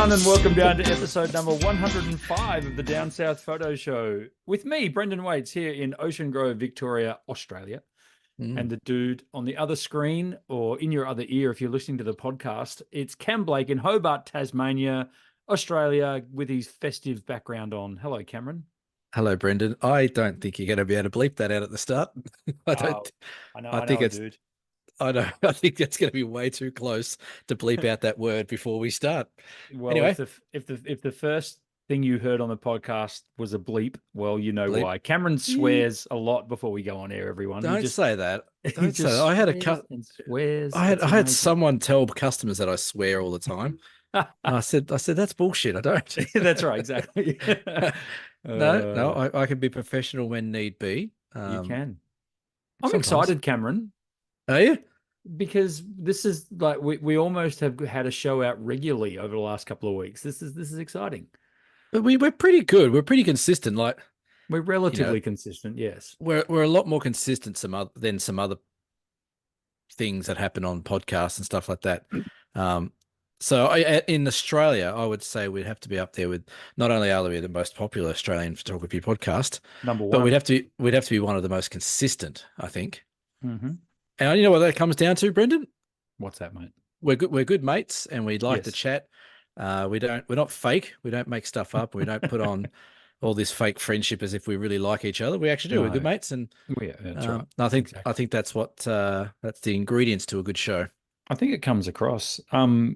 everyone, and welcome down to episode number 105 of the Down South Photo Show with me, Brendan Waits, here in Ocean Grove, Victoria, Australia. And the dude on the other screen, or in your other ear if you're listening to the podcast, it's Cam Blake in Hobart, Tasmania, Australia, with his festive background on. Hello, Cameron. Hello, Brendan. I don't think you're going to be able to bleep that out at the start. I think dude. I know. I think that's going to be way too close to bleep out that word before we start. Well, Anyway, if the first thing you heard on the podcast was a bleep, well, you know bleep. why. Cameron swears a lot before we go on air. Everyone, Don't say that. Don't say that. I had swears. I had someone tell customers that I swear all the time. I said that's bullshit. I don't. That's right, exactly. No. I can be professional when need be. You can. I'm sometimes. excited, Cameron. Are you? Because this is like we almost have had a show out regularly over the last couple of weeks. This is exciting. But we're pretty good. We're pretty consistent. Like we're relatively consistent. Yes, we're a lot more consistent than some other things that happen on podcasts and stuff like that. So in Australia, I would say we'd have to be up there with, not only are we the most popular Australian photography podcast, number one, but we'd have to be one of the most consistent, I think. Mm-hmm. And you know what that comes down to, Brendan? What's that, mate? We're good mates, and we'd like to chat. We're not fake. We don't make stuff up. We don't put on all this fake friendship as if we really like each other. We actually do. We're good mates, and that's right. I think that's the ingredients to a good show. I think it comes across. I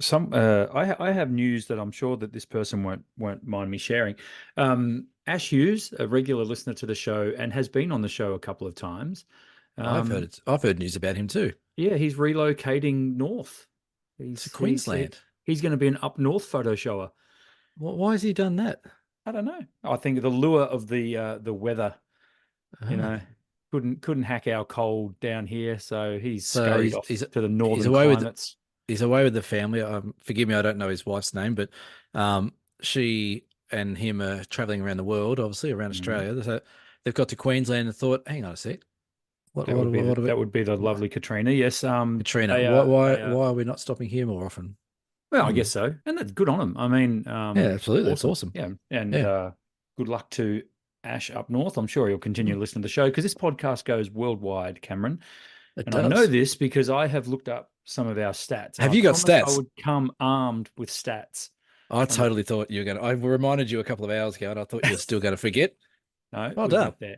have news that I'm sure that this person won't mind me sharing. Ash Hughes, a regular listener to the show and has been on the show a couple of times. I've heard news about him too. Yeah, he's relocating north. He's to Queensland. He's going to be an up north photo shower. Why has he done that? I don't know. I think the lure of the weather, couldn't hack our cold down here, so he's scurried off to the northern climates. He's away with the family. Forgive me, I don't know his wife's name, but she and him are traveling around the world, obviously around Australia. So they've got to Queensland and thought, hang on a sec. That would be the lovely Katrina. Yes, Katrina. Why are we not stopping here more often? Well, I guess so, and that's good on them. I mean, yeah, absolutely, that's awesome. Yeah, and good luck to Ash up north. I'm sure he'll continue listening to the show because this podcast goes worldwide, Cameron. It and does. I know this because I have looked up some of our stats. Have you got stats? I would come armed with stats. I totally thought you were going to. I reminded you a couple of hours ago, and I thought you were still going to forget. No, well done. There.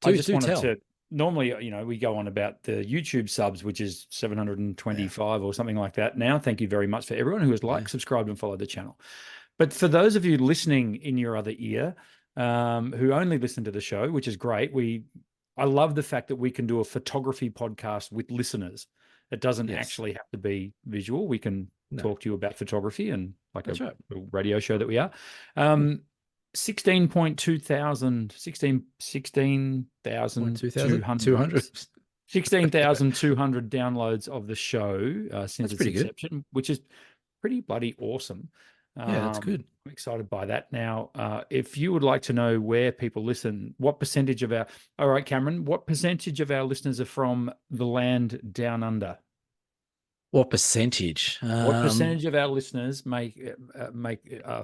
I just wanted to. Normally, we go on about the YouTube subs, which is 725 or something like that now. Thank you very much for everyone who has subscribed, and followed the channel. But for those of you listening in your other ear, who only listen to the show, which is great, I love the fact that we can do a photography podcast with listeners. It doesn't actually have to be visual. We can talk to you about photography and like a radio show that we are. 16,200 downloads of the show since its inception, which is pretty bloody awesome. Yeah, that's good. I'm excited by that. Now, if you would like to know where people listen, all right, Cameron, what percentage of our listeners are from the land down under? What percentage? What percentage of our listeners make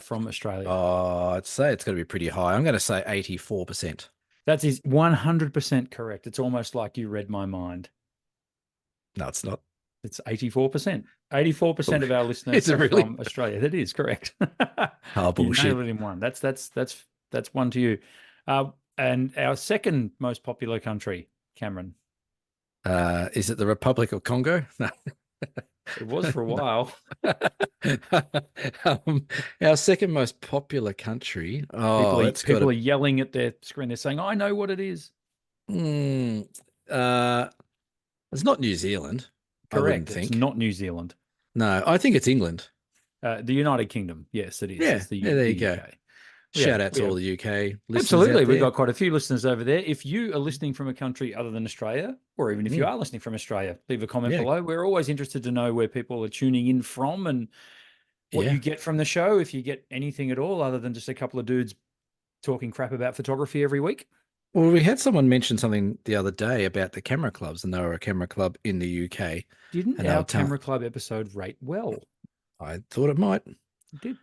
from Australia? Oh, I'd say it's going to be pretty high. I'm going to say 84%. That is 100% correct. It's almost like you read my mind. No, it's not. It's 84%. 84% of our listeners are from Australia. That is correct. Oh, bullshit. You nailed it in one. That's one to you. And our second most popular country, Cameron. Is it the Republic of Congo? No. It was for a while. Our second most popular country. Oh, people are yelling at their screen. They're saying, "I know what it is." It's not New Zealand. Correct. It's not New Zealand. No, I think it's England. The United Kingdom. Yes, it is. Yeah, it's there you go. Shout out to all the UK listeners. Absolutely. We've got quite a few listeners over there. If you are listening from a country other than Australia, or even if you are listening from Australia, leave a comment below. We're always interested to know where people are tuning in from and what you get from the show, if you get anything at all other than just a couple of dudes talking crap about photography every week. Well, we had someone mention something the other day about the camera clubs, and they were a camera club in the UK. Didn't our camera club episode rate well? I thought it might. It did.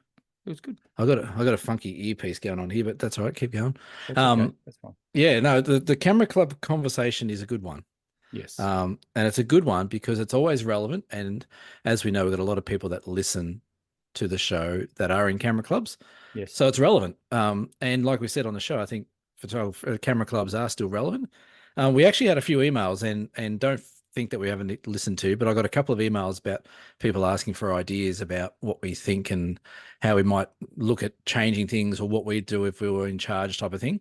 It was good. I got a funky earpiece going on here, but that's all right. Keep going. That's okay. That's fine. Yeah, no, the camera club conversation is a good one. Yes. And it's a good one because it's always relevant. And as we know, we've got a lot of people that listen to the show that are in camera clubs. Yes. So it's relevant. And like we said on the show, I think camera clubs are still relevant. We actually had a few emails and don't think that we haven't listened to, but I got a couple of emails about people asking for ideas about what we think and how we might look at changing things or what we'd do if we were in charge type of thing.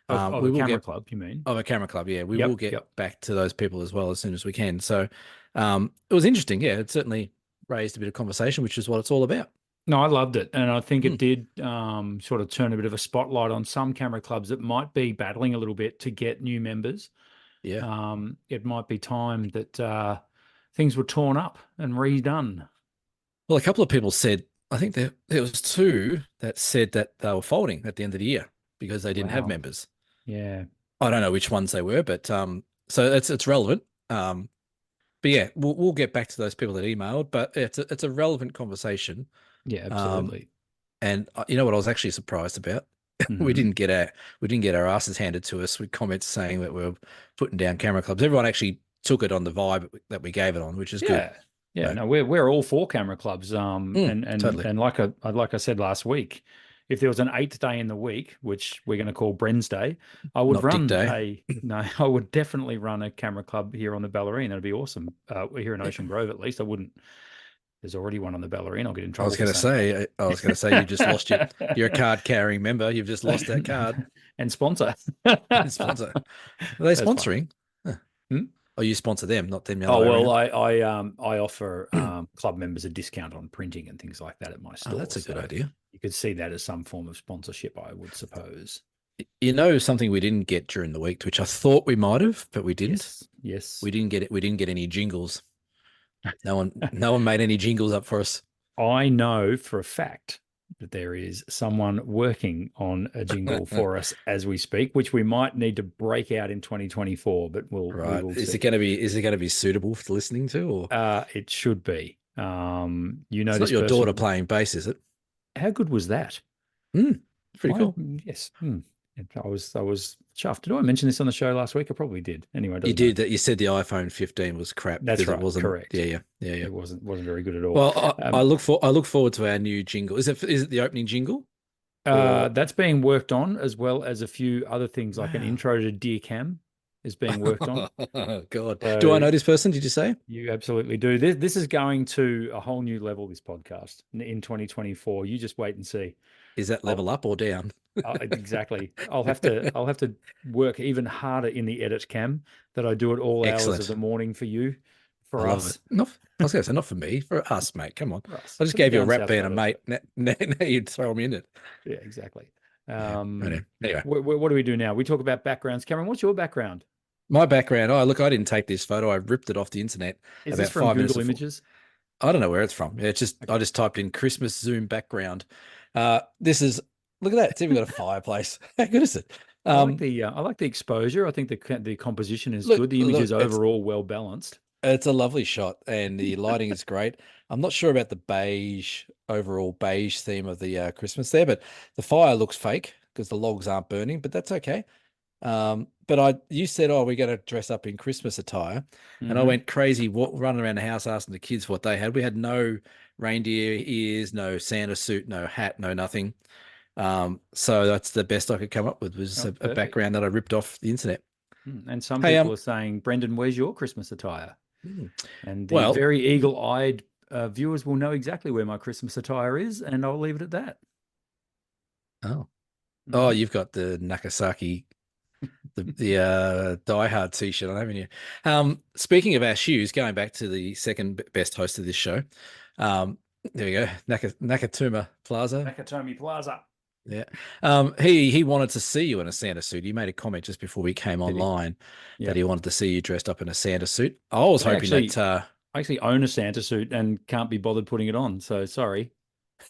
Of a camera club, you mean? Of a camera club, yeah. We will get back to those people as well as soon as we can. So it was interesting. Yeah, it certainly raised a bit of conversation, which is what it's all about. No, I loved it. And I think it did sort of turn a bit of a spotlight on some camera clubs that might be battling a little bit to get new members. Yeah. It might be time that things were torn up and redone. Well, a couple of people said, I think there was two that said that they were folding at the end of the year because they didn't have members. Yeah. I don't know which ones they were, but so it's relevant. But yeah, we'll get back to those people that emailed, but it's a relevant conversation. Yeah, absolutely. And you know what I was actually surprised about? We didn't get our asses handed to us with comments saying that we're putting down camera clubs. Everyone actually took it on the vibe that we gave it on, which is good. Yeah, no, we're all for camera clubs. Totally. And like I said last week, if there was an 8th day in the week, which we're going to call Bren's Day, I would I would definitely run a camera club here on the Ballerine. That'd be awesome. Here in Ocean Grove, at least. I wouldn't. There's already one on the Ballerine. I'll get in trouble. I was going to say, you just lost you're a card carrying member. You've just lost that card. And sponsor. Are they sponsoring? Oh, you sponsor them, not them. Oh, well, I offer club members a discount on printing and things like that at my store. Oh, that's a good idea. You could see that as some form of sponsorship, I would suppose. You know, something we didn't get during the week, which I thought we might have, but we didn't. Yes. We didn't get it. We didn't get any jingles. No one made any jingles up for us. I know for a fact that there is someone working on a jingle for us as we speak, which we might need to break out in 2024, but we will see. Is it going to be suitable for listening to, or it should be. You know, it's not your daughter playing bass, is it? How good was that? Pretty cool. Yes. I was chuffed. Did I mention this on the show last week? I probably did. Anyway, you did that. You said the iPhone 15 was crap. That's right. It wasn't, correct. Yeah. It wasn't very good at all. Well, I look forward to our new jingle. Is it the opening jingle? That's being worked on, as well as a few other things, like an intro to Dear Cam is being worked on. God, so, do I know this person? Did you say? You absolutely do. This is going to a whole new level. This podcast in 2024. You just wait and see. Is that level up or down? Exactly. I'll have to work even harder in the edit, Cam, that I do at all hours of the morning for you, for us. I was going to say not for me, for us, mate. Come on. I just gave you a rap being a mate. Now you'd throw me in it. Yeah, exactly. Anyway, what do we do now? We talk about backgrounds. Cameron, what's your background? My background. Oh, look, I didn't take this photo. I ripped it off the internet. Is this from Google Images? I don't know where it's from. Yeah, I just typed in Christmas Zoom background. This is, look at that. It's even got a fireplace. How good is it? I like the exposure. I think the composition is good. The image is overall well balanced. It's a lovely shot, and the lighting is great. I'm not sure about the overall beige theme of the Christmas there, but the fire looks fake because the logs aren't burning, but that's okay. But you said, oh, we're going to dress up in Christmas attire. And I went crazy running around the house asking the kids what they had. We had no reindeer ears, no Santa suit, no hat, no nothing. So that's the best I could come up with was a background that I ripped off the internet. And some people are saying, Brendan, where's your Christmas attire? And the very eagle-eyed viewers will know exactly where my Christmas attire is, and I'll leave it at that. Oh, you've got the Nakasaki, the Die Hard t-shirt on, haven't you? Speaking of our shoes, going back to the second best host of this show, there we go, Nakatomi Plaza. Yeah. He wanted to see you in a Santa suit. He made a comment just before we came online that he wanted to see you dressed up in a Santa suit. I was hoping I actually own a Santa suit and can't be bothered putting it on. So sorry.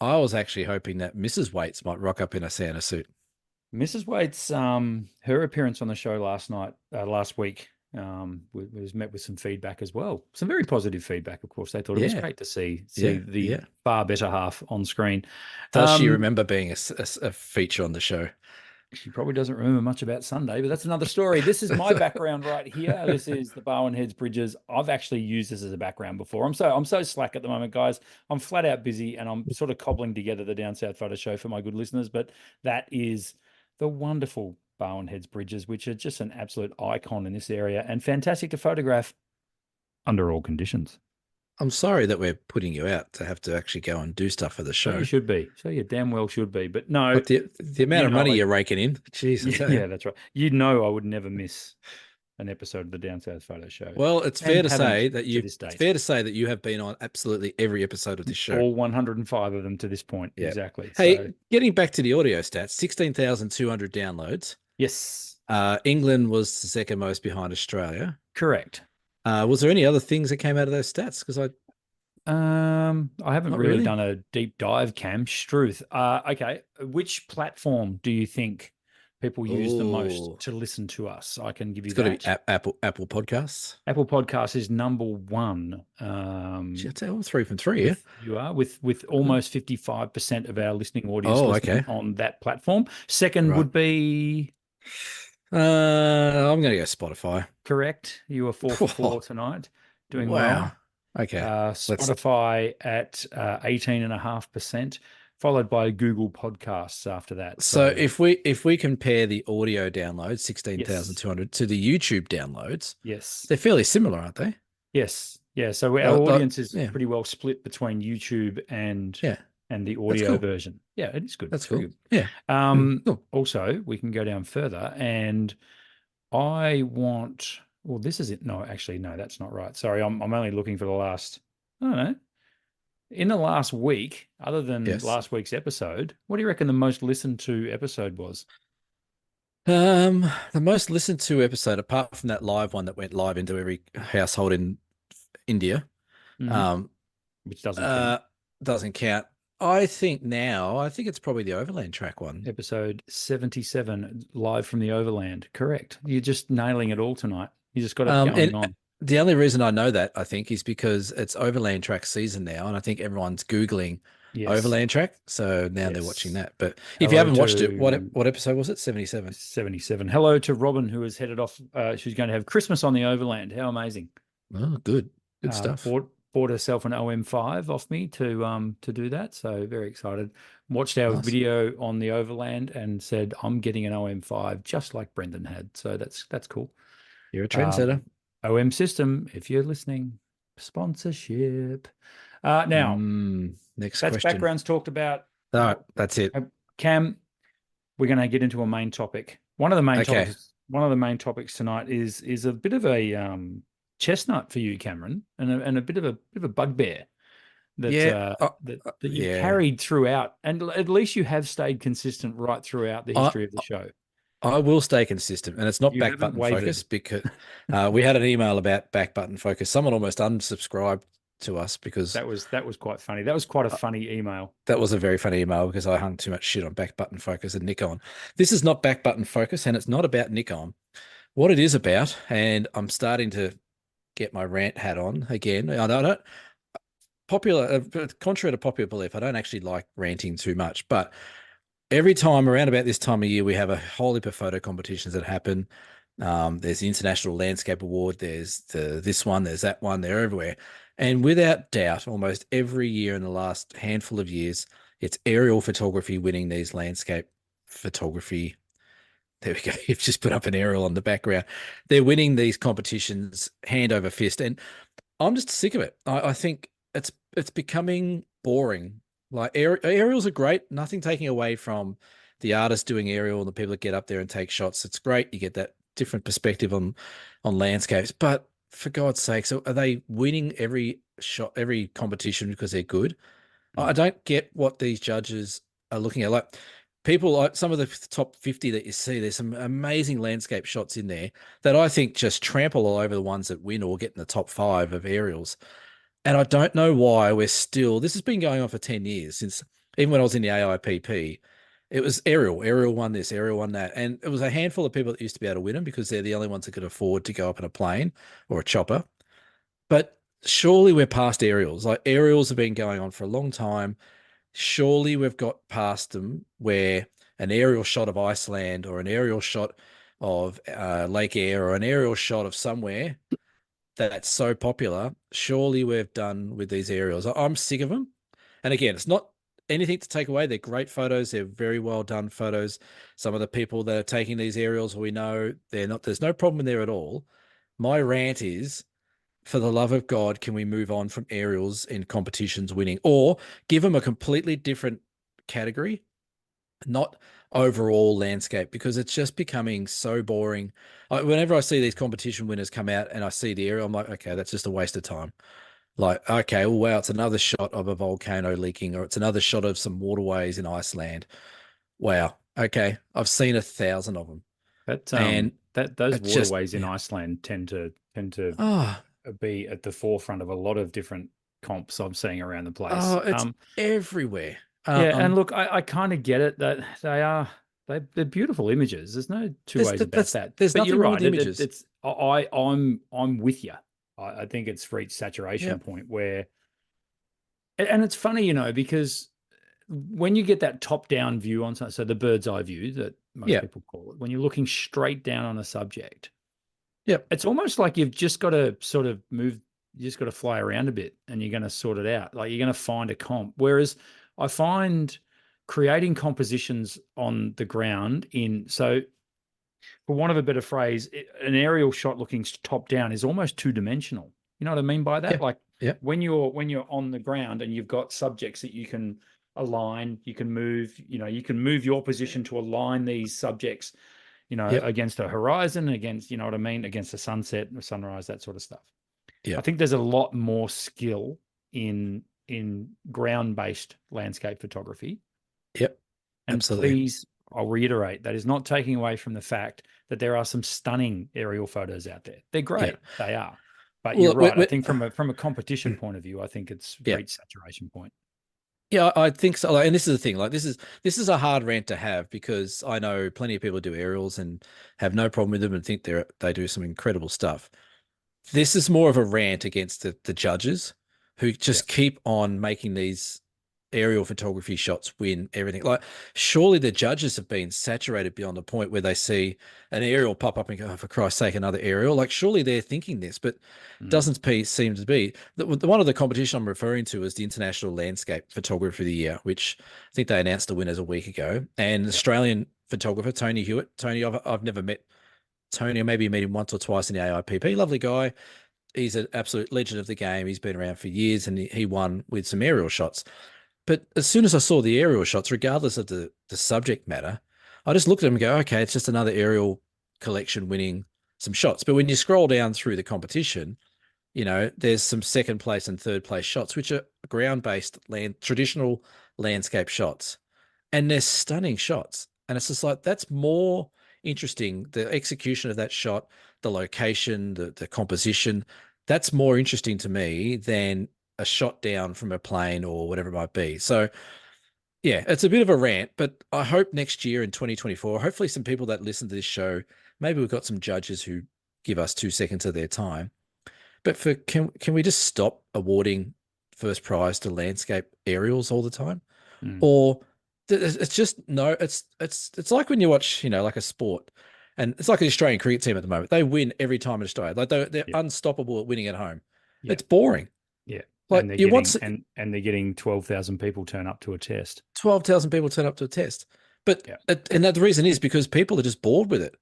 I was actually hoping that Mrs. Waits might rock up in a Santa suit. Mrs. Waits, her appearance on the show last week Was met with some feedback as well. Some very positive feedback, of course. They thought it was great to see the far better half on screen. Does she remember being a feature on the show? She probably doesn't remember much about Sunday, but that's another story. This is my background right here. This is the Barwon Heads Bridges. I've actually used this as a background before. I'm so slack at the moment, guys. I'm flat out busy, and I'm sort of cobbling together the Down South Photo Show for my good listeners. But that is the wonderful Barwon Heads Bridges, which are just an absolute icon in this area and fantastic to photograph under all conditions. I'm sorry that we're putting you out to have to actually go and do stuff for the show. So you should be. So you damn well should be. But no. But the amount of money you're raking in, Jesus. Yeah, that's right. You know I would never miss an episode of the Down South Photo Show. Well, it's fair to say that you have been on absolutely every episode of this show. All 105 of them to this point. Yeah. Exactly. Hey, getting back to the audio stats, 16,200 downloads. Yes. England was the second most behind Australia. Correct. Was there any other things that came out of those stats? Because I haven't really done a deep dive, Cam. Struth. Okay. Which platform do you think people use the most to listen to us? I can give you that. It's got to be Apple Podcasts. Apple Podcasts is number one. I'd say all 3 from 3. You are with almost 55% of our listening audience on that platform. Second would be. I'm going to go Spotify. Correct. You were 4 for 4 tonight. Doing well. Okay. Spotify at 18.5%, followed by Google Podcasts after that. So if we compare the audio downloads, 16,200, to the YouTube downloads, they're fairly similar, aren't they? Yes. Yeah. So our audience is pretty well split between YouTube and the audio version. Yeah, it is good. That's cool. Good. Yeah. Cool. Also, we can go down further, and I want. Well, this is it. No, actually, no, that's not right. Sorry, I'm only looking for the last. I don't know. In the last week, other than last week's episode, what do you reckon the most listened to episode was? The most listened to episode, apart from that live one that went live into every household in India, which doesn't count. I think it's probably the Overland track one. Episode 77, live from the Overland. Correct. You're just nailing it all tonight. You just got it going on. The only reason I know that, I think, is because it's Overland track season now, and I think everyone's Googling Overland track. So now they're watching that. But if you haven't watched it, what episode was it? 77. 77. Hello to Robin, who has headed off. She's going to have Christmas on the Overland. How amazing. Oh, good. Good stuff. Bought herself an OM5 off me to do that. So very excited. Watched our video on the Overland and said, I'm getting an OM5 just like Brendan had. So that's cool. You're a trendsetter. OM System, if you're listening, sponsorship. Now, next that's question. Backgrounds talked about. All right, that's it. Cam, we're going to get into a main topic. One of the main topics tonight is a bit of a chestnut for you, Cameron, and a bit of a bugbear that you carried throughout, and at least you have stayed consistent right throughout the history of the show. I will stay consistent, and it's not back button focus, because we had an email about back button focus. Someone almost unsubscribed to us because that was quite funny. That was quite a funny email. That was a very funny email because I hung too much shit on back button focus and Nikon. This is not back button focus, and it's not about Nikon. What it is about, and I'm starting to get my rant hat on again. I don't contrary to popular belief, I don't actually like ranting too much, but every time around about this time of year, we have a whole heap of photo competitions that happen. There's the International Landscape Award. There's this one. There's that one. They're everywhere. And without doubt, almost every year in the last handful of years, it's aerial photography winning these landscape photography. There we go. You've just put up an aerial on the background. They're winning these competitions hand over fist. And I'm just sick of it. I think it's becoming boring. Like aerials are great. Nothing taking away from the artists doing aerial and the people that get up there and take shots. It's great. You get that different perspective on landscapes. But for God's sake, so are they winning every shot, every competition because they're good? I don't get what these judges are looking at. Like people, like some of the top 50 that you see, there's some amazing landscape shots in there that I think just trample all over the ones that win or get in the top 5 of aerials. And I don't know why this has been going on for 10 years, since even when I was in the AIPP, It was Ariel. Ariel won this, Ariel won that. And it was a handful of people that used to be able to win them because they're the only ones that could afford to go up in a plane or a chopper. But surely we're past aerials. Like aerials have been going on for a long time. Surely we've got past them where an aerial shot of Iceland or an aerial shot of Lake Eyre or an aerial shot of somewhere that's so popular. Surely we've done with these aerials. I'm sick of them. And again, it's not anything to take away. They're great photos. They're very well done photos. Some of the people that are taking these aerials, we know they're not, there's no problem there at all. My rant is, for the love of God, can we move on from aerials in competitions winning, or give them a completely different category, not overall landscape, because it's just becoming so boring. Whenever I see these competition winners come out and I see the aerial, I'm like, okay, that's just a waste of time. Like, okay, well, wow, it's another shot of a volcano leaking, or it's another shot of some waterways in Iceland. Wow. Okay. I've seen 1,000 of them. Those waterways in yeah. Iceland tend to Oh, be at the forefront of a lot of different comps I'm seeing around the place. oh, it's everywhere. Yeah, and look, I kind of get it that they're beautiful images. There's no two ways about that. There's But you're nothing wrong with right. the images. I'm with you. I think it's reached saturation point where, and it's funny, because when you get that top down view on something, so the bird's eye view that most people call it, when you're looking straight down on a subject, it's almost like you've just got to sort of move, you just got to fly around a bit and you're going to sort it out. Like you're going to find a comp. Whereas I find creating compositions on the ground so for want of a better phrase, an aerial shot looking top down is almost two-dimensional. You know what I mean by that? Like when you're on the ground and you've got subjects that you can align, you can move, you can move your position to align these subjects, against a horizon, against, you know what I mean, against a sunset, a sunrise, that sort of stuff. I think there's a lot more skill in ground-based landscape photography. Yep. And absolutely. please, I'll reiterate, that is not taking away from the fact that there are some stunning aerial photos out there. They're great. They are. But you're right. I think from a competition point of view, I think it's reached saturation point. Yeah, I think so. And this is the thing, like this is a hard rant to have because I know plenty of people do aerials and have no problem with them and think they do some incredible stuff. This is more of a rant against the judges who just keep on making these aerial photography shots win everything. Like, surely the judges have been saturated beyond the point where they see an aerial pop up and go, oh, for Christ's sake, another aerial. Like, surely they're thinking this, but doesn't seem to be. One of the competition I'm referring to is the International Landscape Photography of the Year, which I think they announced the winners a week ago. And Australian photographer, Tony Hewitt. Tony, I've never met Tony. I maybe met him once or twice in the AIPP. Lovely guy. He's an absolute legend of the game. He's been around for years and he won with some aerial shots. But as soon as I saw the aerial shots, regardless of the subject matter, I just looked at them and go, okay, it's just another aerial collection winning some shots. But when you scroll down through the competition, there's some second place and third place shots, which are ground-based traditional landscape shots. And they're stunning shots. And it's just like, that's more interesting. The execution of that shot, the location, the composition, that's more interesting to me than a shot down from a plane or whatever it might be. So yeah, it's a bit of a rant, but I hope next year in 2024, hopefully some people that listen to this show, maybe we've got some judges who give us 2 seconds of their time. But can we just stop awarding first prize to landscape aerials all the time? Or it's just it's like when you watch, like a sport, and it's like the Australian cricket team at the moment. They win every time in Australia. Like they're unstoppable at winning at home. It's boring. Yeah. Like and they're getting 12,000 people turn up to a test. 12,000 people turn up to a test. But and the reason is because people are just bored with it.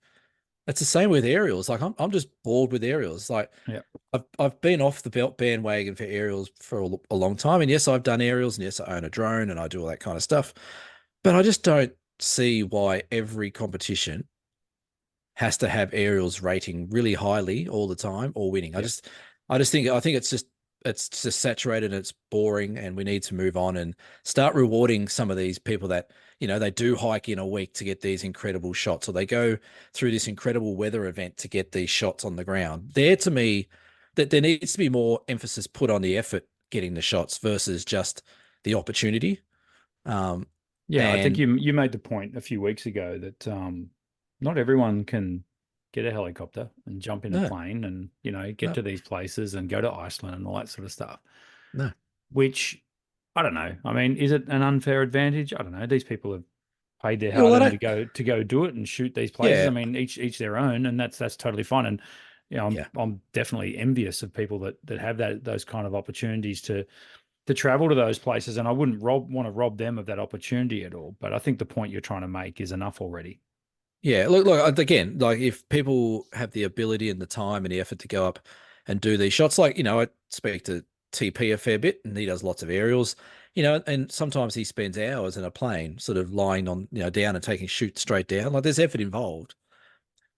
It's the same with aerials. Like I'm just bored with aerials. Like I've been off the bandwagon for aerials for a long time. And yes, I've done aerials, and yes, I own a drone and I do all that kind of stuff. But I just don't see why every competition has to have aerials rating really highly all the time or winning. I think it's just saturated and it's boring, and we need to move on and start rewarding some of these people that, they do hike in a week to get these incredible shots, or they go through this incredible weather event to get these shots on the ground. To me, that there needs to be more emphasis put on the effort getting the shots versus just the opportunity. Yeah, I think And you made the point a few weeks ago that not everyone can get a helicopter and jump in a no, plane and, get no, to these places and go to Iceland and all that sort of stuff, no. which I don't know. I mean, is it an unfair advantage? I don't know. These people have paid their Yeah, well, hard I earned don't. to go do it and shoot these places. Yeah, I mean, each their own, and that's totally fine. And yeah. I'm definitely envious of people that have those kind of opportunities to travel to those places, and I wouldn't want to rob them of that opportunity at all. But I think the point you're trying to make is enough already. Yeah, look again. Like if people have the ability and the time and the effort to go up and do these shots, like I speak to TP a fair bit, and he does lots of aerials, and sometimes he spends hours in a plane, sort of lying on down and taking shoot straight down. Like there's effort involved,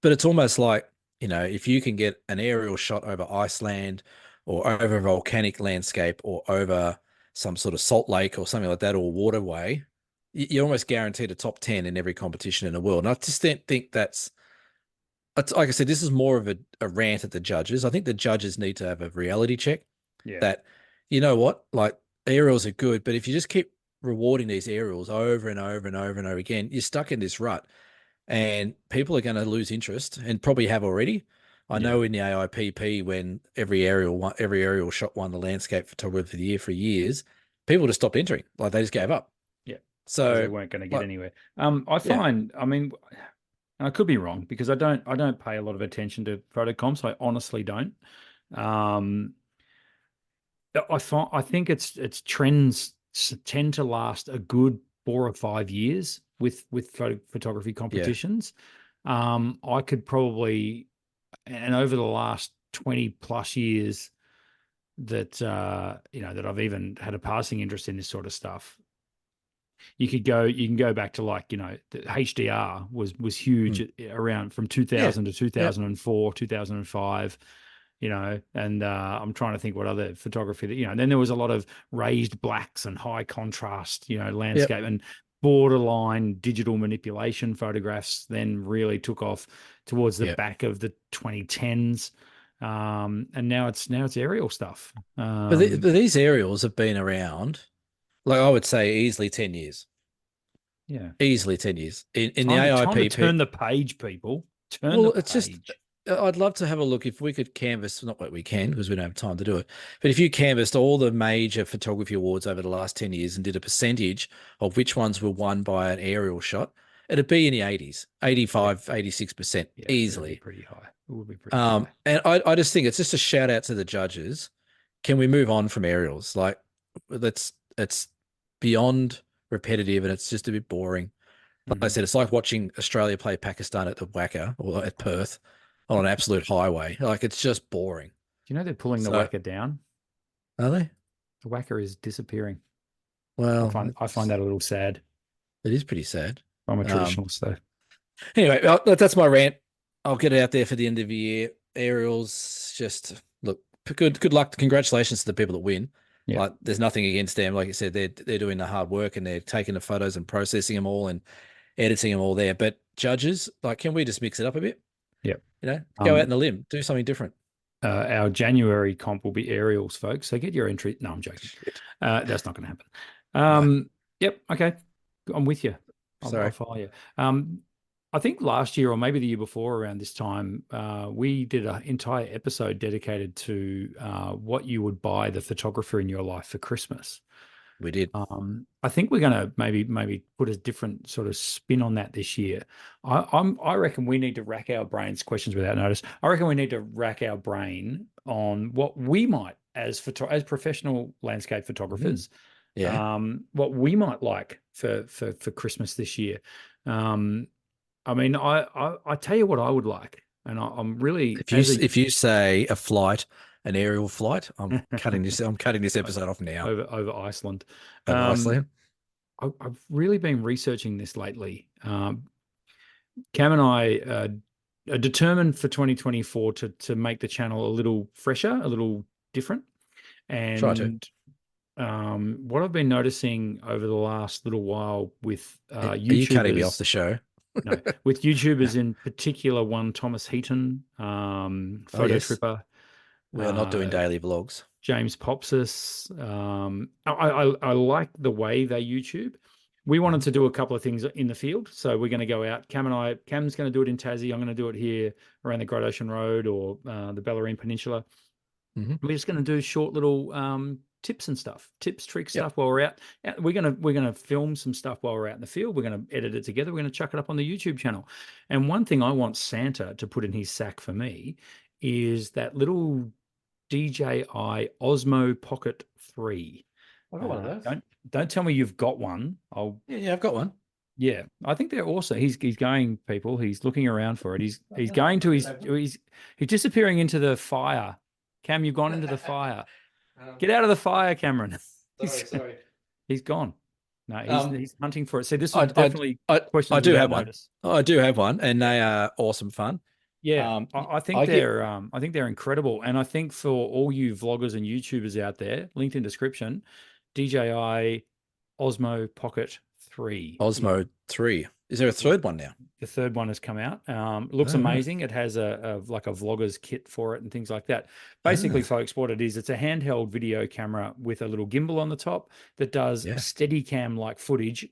but it's almost like if you can get an aerial shot over Iceland or over a volcanic landscape or over some sort of salt lake or something like that or waterway, you're almost guaranteed a top 10 in every competition in the world. And I just don't think that's like I said, this is more of a rant at the judges. I think the judges need to have a reality check Yeah, that, you know what, like aerials are good, but if you just keep rewarding these aerials over and over and over and over again, you're stuck in this rut and people are going to lose interest and probably have already. I yeah, know in the AIPP when every aerial shot won the landscape photographer of the year for years, people just stopped entering. Like they just yeah, gave up. yeah, because they So weren't going to get like, anywhere. I yeah. find, I mean, and I could be wrong because I don't pay a lot of attention to photo comps. I honestly don't. Um, I think it's trends tend to last a good 4 or 5 years with photography Yeah. competitions. I could probably, and over the last 20 plus years that I've even had a passing interest in this sort of stuff. You can go back to like, the HDR was huge Mm. around from Yeah. 2000 to Yeah. 2004, 2005, and I'm trying to think what other photography that, and then there was a lot of raised blacks and high contrast, Yep. landscape and borderline digital manipulation photographs then really took off towards the Yep. back of the 2010s. And now it's aerial stuff. But these aerials have been around, like I would say, easily 10 years. Yeah. Easily 10 years. In the Time to AIPP, turn the page, people. Turn the well, it's just, page. I'd love to have a look if we could canvas, not what we can because we don't have time to do it, but if you canvassed all the major photography awards over the last 10 years and did a percentage of which ones were won by an aerial shot, it'd be in the 80s, Yeah. 85, 86% Yeah. It'll be easily. pretty high. It will be pretty high. And I just think it's just a shout out to the judges. Can we move on from aerials? Like, it's beyond repetitive and it's just a bit boring. Like I Hmm. said, it's like watching Australia play Pakistan at the Wacker or at Perth on an absolute highway. Like it's just boring. Do you know they're pulling the So whacker down? are they? The whacker is disappearing. I Well, find I find that a little sad. it is pretty sad. I'm a Um, traditionalist though. anyway, that's my rant. I'll get it out there for the end of the year. Aerials, just look good luck. Congratulations to the people that win. Yeah. Like there's nothing against them. Like you said, they're doing the hard work and they're taking the photos and processing them all and editing them all there. But judges, like, can we just mix it up a bit? Yeah. Go out Um, on a limb, do something different. our January comp will be aerials, folks. So get your entry. No, I'm joking. Shit. That's not going to happen. No, Yep. Okay. I'm with you. I'll sorry. follow you. I think last year or maybe the year before around this time, we did an entire episode dedicated to what you would buy the photographer in your life for Christmas. We did. I think we're going to maybe put a different sort of spin on that this year. I reckon we need to rack our brains. Questions without notice. I reckon we need to rack our brain on what we might as professional landscape Mm, photographers, yeah. what we might like for Christmas this year. Um, I mean, I tell you what I would like, and I'm really as a If you say a flight, an aerial flight, I'm cutting this. I'm cutting this episode off now. over Iceland. Over Um, Iceland. I've really been researching this lately. Cam and I are determined for 2024 to make the channel a little fresher, a little different. Try to. And what I've been noticing over the last little while with Are you cutting me off YouTubers, the show? no, with YouTubers in particular, one Thomas Heaton, Oh Photo yes, Tripper, we are not doing uh, daily vlogs. James Popsis. I like the way they YouTube, we wanted to do a couple of things in the field. So we're going to go out. Cam's going to do it in Tassie. I'm going to do it here around the Great Ocean Road or the Bellarine Peninsula. We're just going to do short little tips and stuff, tricks, stuff while we're out. We're gonna film some stuff while we're out in the field. We're gonna edit it together. We're gonna chuck it up on the YouTube channel. And one thing I want Santa to put in his sack for me is that little DJI Osmo Pocket 3. I've got one of those. Don't tell me you've got one. Yeah, I've got one. Yeah, I think they're awesome. He's going, people. He's looking around for it. He's going to he's disappearing into the fire. Cam, you've gone into the fire. Get out of the fire, Cameron. Sorry. He's gone. No, he's hunting for it. See, this is definitely questions I do have notice. one. I do have one, and they are awesome fun. Yeah, I think they're incredible, and I think for all you vloggers and YouTubers out there, linked in description, DJI Osmo Pocket 3. Osmo 3. Is there a third one now? The third one has come out. Looks amazing. It has like a vlogger's kit for it and things like that. Basically, folks, what it is, it's a handheld video camera with a little gimbal on the top that does steady cam like footage,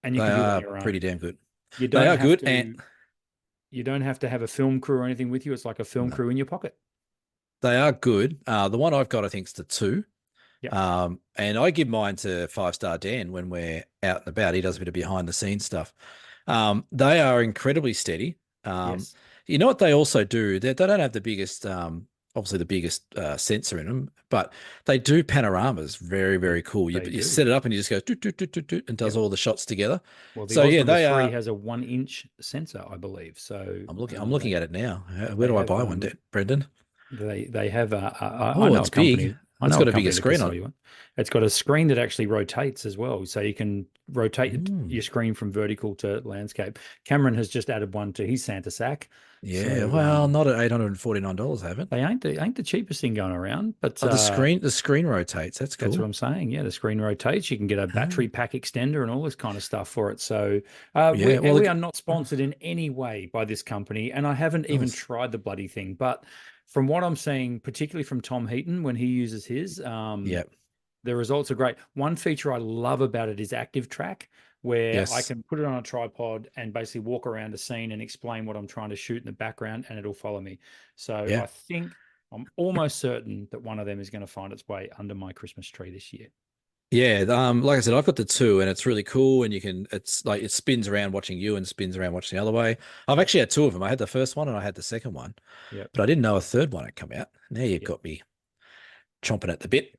and you can do it on your own. Pretty damn good. They are good, and you don't have to have a film crew or anything with you. It's like a film crew in your pocket. They are good. The one I've got, I think, is the 2. Yeah. And I give mine to 5-Star Dan when we're out and about. He does a bit of behind the scenes stuff. They are incredibly steady. You know what they also do? They don't have the biggest, obviously the biggest sensor in them, but they do panoramas. Very, very cool. You set it up and you just go doot, doot, doot, doot, doot, and does all the shots together. Well, the Osmo 3 has a 1-inch sensor, I believe. So I'm looking at it now. Where do I buy one, Brendan? They have I know it's big. It's got a bigger screen on it. It's got a screen that actually rotates as well. So you can rotate your screen from vertical to landscape. Cameron has just added one to his Santa sack. Yeah, so, well, not at $849, haven't they? Ain't the cheapest thing going around, but the screen rotates. That's cool. That's what I'm saying. Yeah, the screen rotates. You can get a battery pack extender and all this kind of stuff for it. So we are not sponsored in any way by this company, and I haven't even tried the bloody thing. But from what I'm seeing, particularly from Tom Heaton when he uses his, the results are great. One feature I love about it is Active Track, where I can put it on a tripod and basically walk around a scene and explain what I'm trying to shoot in the background, and it'll follow me. So I think I'm almost certain that one of them is going to find its way under my Christmas tree this year. Yeah, like I said, I've got the 2, and it's really cool. And it's like it spins around watching you and spins around watching the other way. I've actually had 2 of them. I had the first one and I had the second one. Yeah, but I didn't know a third one had come out. Now you've got me chomping at the bit.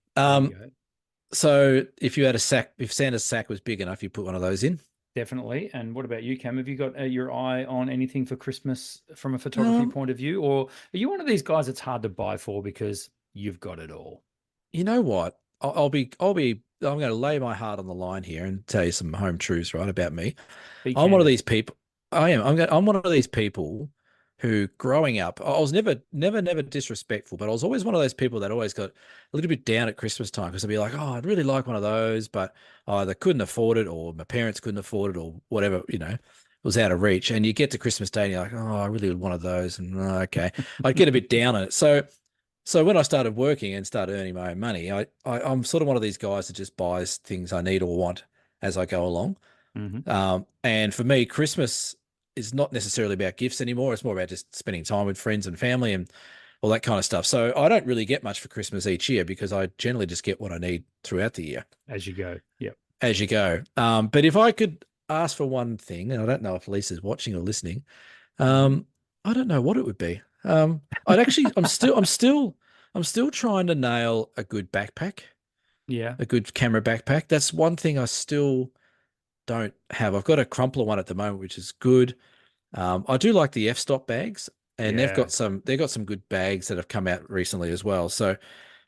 So if you had if Santa's sack was big enough, you put one of those in. Definitely. And what about you, Cam? Have you got your eye on anything for Christmas from a photography point of view, or are you one of these guys that's hard to buy for because you've got it all? You know what? I'm going to lay my heart on the line here and tell you some home truths, right, about me. I'm one of these people. I am. I'm one of these people who, growing up, I was never disrespectful, but I was always one of those people that always got a little bit down at Christmas time because I'd be like, oh, I'd really like one of those, but they couldn't afford it, or my parents couldn't afford it, or whatever, it was out of reach. And you get to Christmas Day and you're like, oh, I really would one of those. And okay, I'd get a bit down on it. So when I started working and started earning my own money, I'm sort of one of these guys that just buys things I need or want as I go along. And for me, Christmas is not necessarily about gifts anymore. It's more about just spending time with friends and family and all that kind of stuff. So I don't really get much for Christmas each year because I generally just get what I need throughout the year. As you go. Yep. As you go. But if I could ask for one thing, and I don't know if Lisa's watching or listening, I don't know what it would be. I'm still trying to nail a good backpack. Yeah. A good camera backpack. That's one thing I still don't have. I've got a Crumpler one at the moment, which is good. I do like the f-stop bags, and they've got some good bags that have come out recently as well. So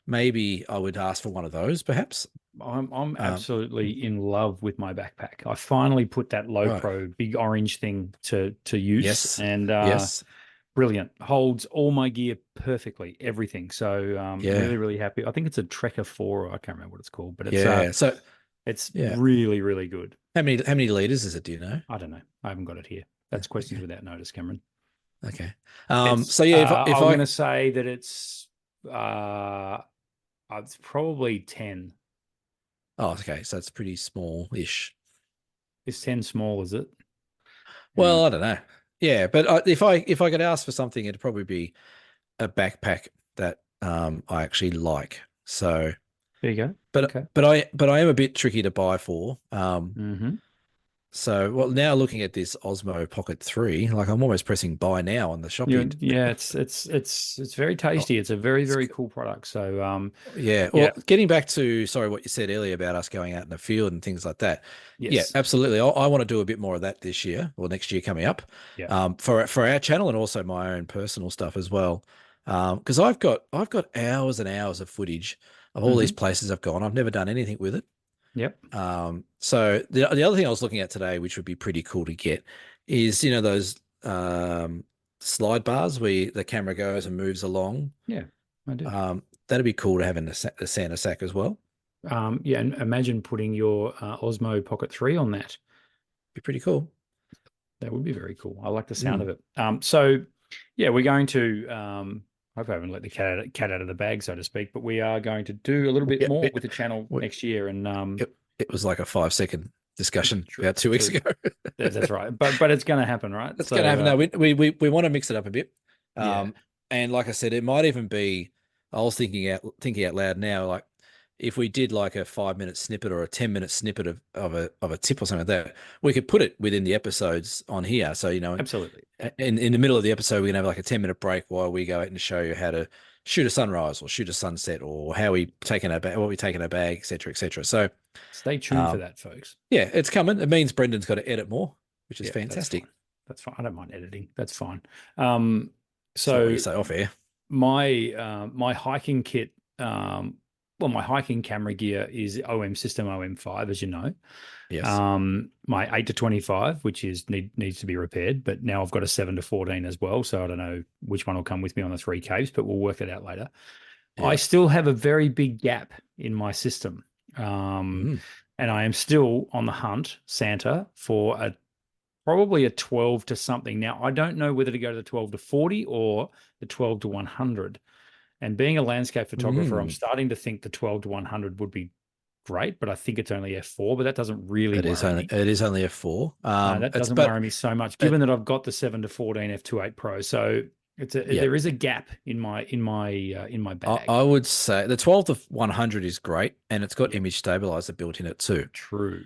maybe I would ask for one of those, perhaps. I'm absolutely in love with my backpack. I finally put that low pro big orange thing to use. Yes. And brilliant. Holds all my gear perfectly, everything. So really, really happy. I think it's a Trekker 4. I can't remember what it's called, but it's really, really good. How many liters is it? Do you know? I don't know. I haven't got it here. That's questions without notice, Cameron. Okay. So yeah, if I'm going to say that it's probably 10. Oh, okay. So it's pretty small-ish. Is 10 small, is it? Well, I don't know. Yeah, but if I could ask for something, it'd probably be a backpack that I actually like. So, There you go. but Okay. but I am a bit tricky to buy for. Mm-hmm. So, well, now looking at this Osmo Pocket 3, like I'm almost pressing buy now on the Shopee. Yeah, it's very tasty. It's a very, It's very cool product. So Yeah. yeah, Well, getting back to, sorry, what you said earlier about us going out in the field and things like that. Yeah, yes. absolutely. I want to do a bit more of that this year or next year coming up, Yeah. for our channel and also my own personal stuff as well. Because I've got hours and hours of footage of all these Mm-hmm. places I've gone. I've never done anything with it. Yep. So the other thing I was looking at today, which would be pretty cool to get, is those slide bars where the camera goes and moves along. Yeah, I do. That'd be cool to have in the Santa sack as well. Yeah, and imagine putting your Osmo Pocket 3 on that. Be pretty cool. That would be very cool. I like the sound Mm. of it. So yeah, we're going to hope I haven't let the cat out of the bag, so to speak, but we are going to do a little bit Yeah, more with the channel we- next year. And it was like a 5-second discussion true, about 2 weeks true. ago. That's right. But it's going to happen, right? It's So going to happen. No, we want to mix it up a bit. yeah, And like I said, it might even be. I was thinking out loud now, like if we did like a 5-minute snippet or a 10-minute snippet of a tip or something like that, we could put it within the episodes on here. So absolutely. in the middle of the episode, we're gonna have like a 10-minute break while we go out and show you how to shoot a sunrise or shoot a sunset or how we taking our bag, what we take in our bag, etc., etc. So Stay tuned for that, folks. yeah, it's coming. It means Brendan's got to edit more, which is Yeah, fantastic. That's fine. I don't mind editing. That's fine. It's not what So you say off air. my hiking kit, well, my hiking camera gear is OM System OM5, as you know. Yes. My 8 to 25, which needs to be repaired, but now I've got a 7 to 14 as well. So I don't know which one will come with me on the 3 caves, but we'll work it out later. Yeah. I still have a very big gap in my system. And I am still on the hunt, Santa, for probably a 12 to something. Now, I don't know whether to go to the 12 to 40 or the 12 to 100. And being a landscape photographer, I'm starting to think the 12 to 100 would be great, but I think it's only f4, but that doesn't really worry me. It is only f4. That doesn't worry me so much, given that I've got the 7 to 14 f2.8 Pro. So there is a gap in my bag. I would say the 12 to 100 is great, and it's got image stabilizer built in it too. True.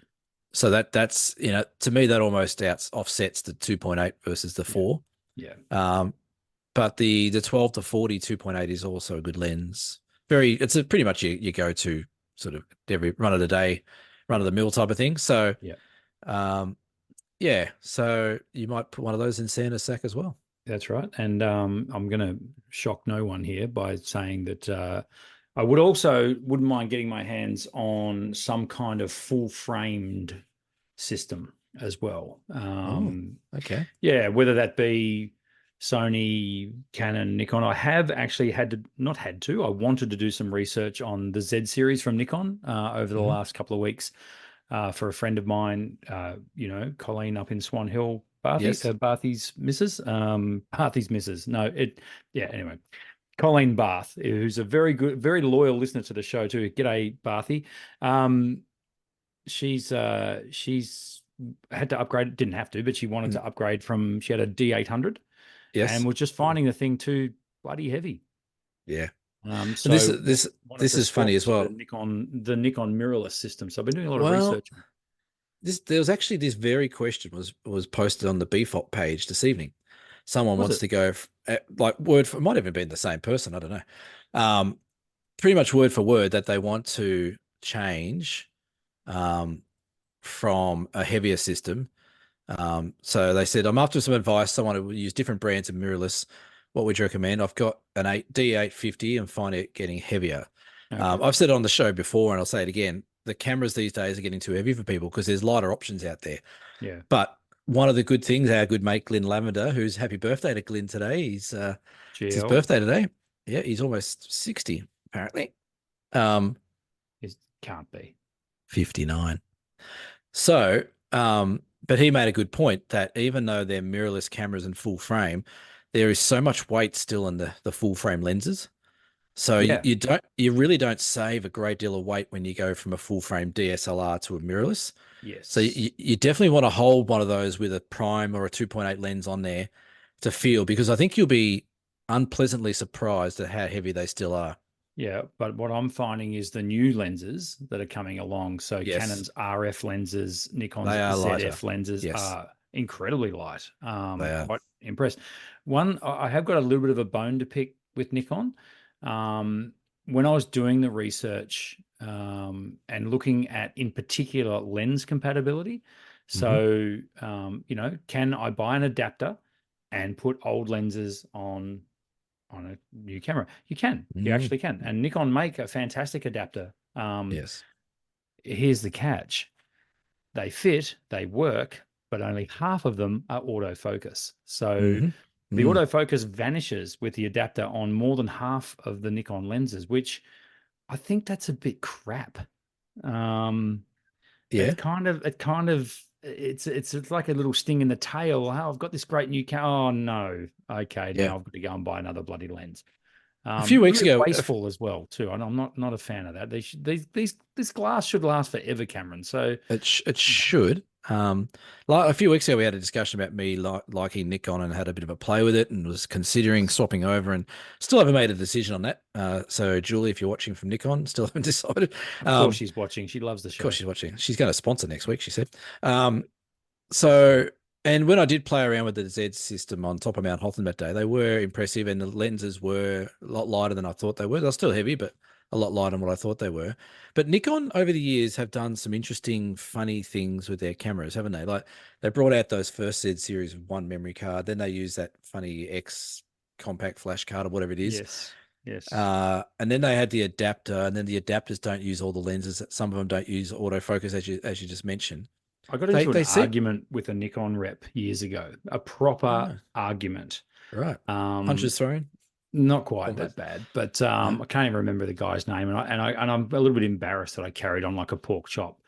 So that's to me that almost offsets the 2.8 versus the 4. Yeah. But the 12 to 40 2.8 is also a good lens. It's pretty much your go-to sort of every run of the day, run of the mill type of thing. So yeah. So you might put one of those in Santa's sack as well. That's right. And I'm going to shock no one here by saying that I wouldn't mind getting my hands on some kind of full framed system as well. Okay. Yeah, whether that be Sony, Canon, Nikon. I have actually I wanted to do some research on the Z series from Nikon over the last couple of weeks for a friend of mine, Colleen up in Swan Hill, Barthy's missus. Barthy's missus. No, anyway. Colleen Bath, who's a very good, very loyal listener to the show too. G'day, Barthy. She's had to upgrade. Didn't have to, but she wanted to upgrade she had a D800. Yes. And was just finding the thing too bloody heavy. Yeah. So this is funny as well. The Nikon mirrorless system. So I've been doing a lot of research. There was actually this very question was posted on the BFOP page this evening. Someone wants to go like word for, it might have even been the same person. I don't know. Pretty much word for word that they want to change from a heavier system. So they said, I'm after some advice. Someone who will use different brands of mirrorless. What would you recommend? I've got an D850 and find it getting heavier. Okay. I've said it on the show before, and I'll say it again. The cameras these days are getting too heavy for people because there's lighter options out there. Yeah. But one of the good things, our good mate Glenn Lavender, who's happy birthday to Glenn today. It's his birthday today. Yeah, he's almost 60 apparently. It can't be 59. So, but he made a good point that even though they're mirrorless cameras and full frame, there is so much weight still in the full frame lenses. So Yeah. you really don't save a great deal of weight when you go from a full frame DSLR to a mirrorless. So Yes. you definitely want to hold one of those with a prime or a 2.8 lens on there to feel, because I think you'll be unpleasantly surprised at how heavy they still are. Yeah, but what I'm finding is the new lenses that are coming along. So Yes, Canon's RF lenses, Nikon's they are lighter. ZF lenses Yes, are incredibly light. they are. Quite impressed. One, I have got a little bit of a bone to pick with Nikon. When I was doing the research and looking at, in particular, lens compatibility. Hmm. So, can I buy an adapter and put old lenses on a new camera? You can. You Mm, actually can. And Nikon make a fantastic adapter. yes. Here's the catch: they fit, they work, but only half of them are autofocus. So Hmm. the Mm, autofocus vanishes with the adapter on more than half of the Nikon lenses, which I think that's a bit crap. Um, yeah. it's like a little sting in the tail. Oh, I've got this great new camera. Oh no. Okay, Yeah. now I've got to go and buy another bloody lens. A few weeks Really ago, wasteful as well too, and I'm not a fan of that. They should, these this glass should last forever, Cameron. So it should. Like a few weeks ago, we had a discussion about me liking Nikon and had a bit of a play with it and was considering swapping over, and still haven't made a decision on that. So Julie, if you're watching from Nikon, still haven't decided. of course Um, she's watching. She loves the of course show. she's watching. She's going to sponsor next week, she said. Um, So, and when I did play around with the Z system on top of Mount Hotham that day, they were impressive, and the lenses were a lot lighter than I thought they were. They're still heavy, but a lot lighter than what I thought they were. But Nikon over the years have done some interesting, funny things with their cameras, haven't they? Like they brought out those first Z series with one memory card, then they used that funny X compact flash card or whatever it is. Yes, yes. And then they had the adapter, and then the adapters don't use all the lenses. Some of them don't use autofocus, as you just mentioned. I got They into an they seem argument with a Nikon rep years ago, a proper oh, argument. right. Um, Punches thrown. Not quite Almost. that bad, but No. I can't even remember the guy's name, and I'm a little bit embarrassed that I carried on like a pork chop.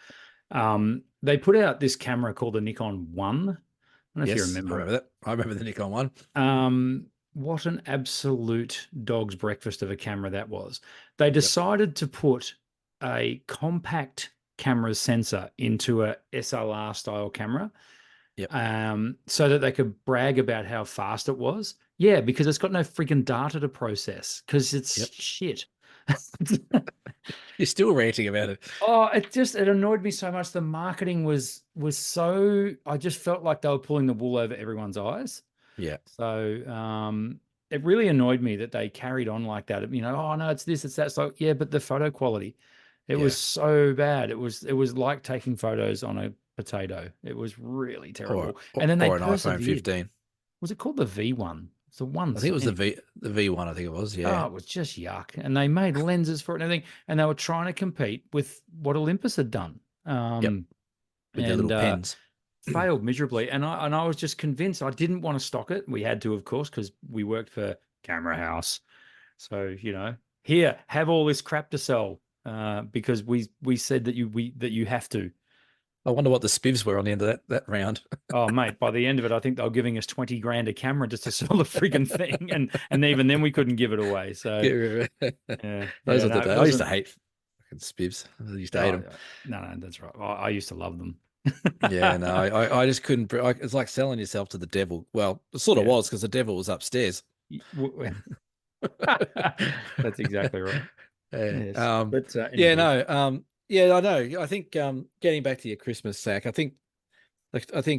They put out this camera called the Nikon One. I don't know if you Yes, I remember it. remember that. I remember the Nikon one. What an absolute dog's breakfast of a camera that was. They Yep. decided to put a compact camera sensor into a SLR style camera, Yep. so that they could brag about how fast it was. Yeah, because it's got no freaking data to process because it's Yep. shit. You're still ranting about it. Oh, it annoyed me so much. The marketing was so, I just felt like they were pulling the wool over everyone's eyes. Yeah. So it really annoyed me that they carried on like that. Oh no, it's this, it's that. So yeah, but the photo quality, it was Yeah. so bad. It was like taking photos on a potato. It was really Or, terrible. or And then they or an iPhone persevered. 15. Was it called the V1? It's the one. I think it was Anyway, the V1, I think it was. Yeah. oh, it was just yuck. And they made lenses for it and everything, and they were trying to compete with what Olympus had done. Yep. Um, With their and little pens. failed miserably. And I was just convinced I didn't want to stock it. We had to, of course, because we worked for Camera House. So here, have all this crap to sell, because we said that you have to. I wonder what the spivs were on the end of that round. Oh, mate, by the end of it, I think they were giving us 20 grand a camera just to sell the frigging thing. And even then we couldn't give it away. So yeah, Those yeah, are the no, it days. I used to wasn't. hate fucking spivs. I used to hate Oh, them. no, that's right. I used to love them. Yeah, no, I just couldn't. It's like selling yourself to the devil. Well, it sort of Yeah. was because the devil was upstairs. That's exactly right. Yeah. Yes. But Yeah, anywho, no. Yeah, I know. I think getting back to your Christmas sack, I think